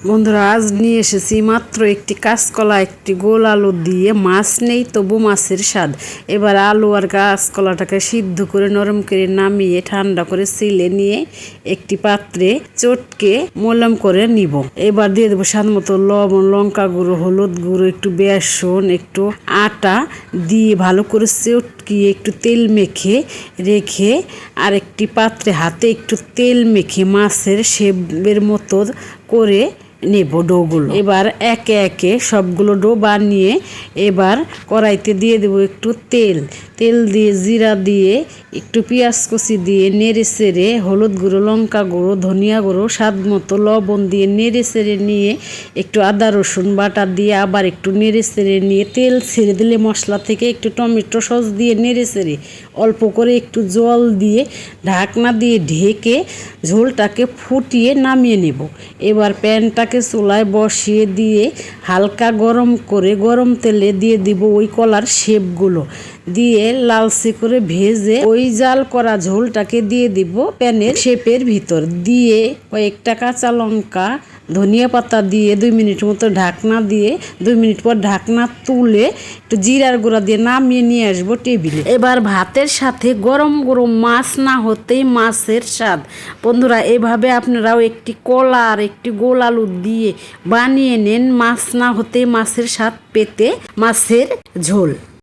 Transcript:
বন্ধুরা, আজ নিয়ে এসেছি মাত্র একটি কাঁচকলা, একটি গোল আলু দিয়ে। মাছ নেই, তবু মাছের স্বাদ। এবার আলু আর কাঁচকলাটাকে সিদ্ধ করে নরম করে নামিয়ে ঠান্ডা করে ছিলে নিয়ে একটি পাত্রে চটকে মোলাম করে নিব। এবার দিয়ে দেবো স্বাদ মতো লবণ, লঙ্কা গুঁড়ো, হলুদ গুঁড়ো, একটু বেসন, একটু আটা দিয়ে ভালো করে চটকিয়ে একটু তেল মেখে রেখে আর একটি পাত্রে হাতে একটু তেল মেখে মাছের শেপের মতো করে নেব ডোগুলো। এবার একে একে সবগুলো ডো বানিয়ে এবার কড়াইতে দিয়ে দেবো একটু তেল দিয়ে জিরা দিয়ে একটু পেঁয়াজ কুচি দিয়ে নেড়ে চেড়ে হলুদ গুঁড়ো, লঙ্কা গুঁড়ো, ধনিয়া গুঁড়ো, স্বাদ মতো লবণ দিয়ে নেড়ে চেড়ে নিয়ে একটু আদা রসুন বাটা দিয়ে আবার একটু নেড়ে চেড়ে নিয়ে তেল ছেড়ে দিলে মশলা থেকে একটু টমেটো সস দিয়ে নেড়ে চেড়ে অল্প করে একটু জল দিয়ে ঢাকনা দিয়ে ঢেকে ঝোলটাকে ফুটিয়ে নামিয়ে নেব। এবার প্যানটাকে চুলায় বসিয়ে দিয়ে হালকা গরম করে গরম তেলে দিয়ে দিব ওই কলার শেপগুলো দিয়ে লালচে করে ভেজে ওই জাল করা ঝোলটাকে দিয়ে দিব প্যানের শেপের ভিতর দিয়ে কয়েকটা কাঁচা লঙ্কা, ধনিয়া পাতা দিয়ে 2 মিনিট মতো ঢাকনা দিয়ে 2 মিনিট পর ঢাকনা তুলে একটু জিরার গুঁড়া দিয়ে নামিয়ে নিয়ে আসবো টেবিলে। এবার ভাতের সাথে গরম গরম মাছ না হতেই মাছের স্বাদ। বন্ধুরা, এভাবে আপনারাও একটি কলা আর একটি গোল আলু দিয়ে বানিয়ে নেন মাছ না হতেই মাছের স্বাদ পেতে মাছের ঝোল।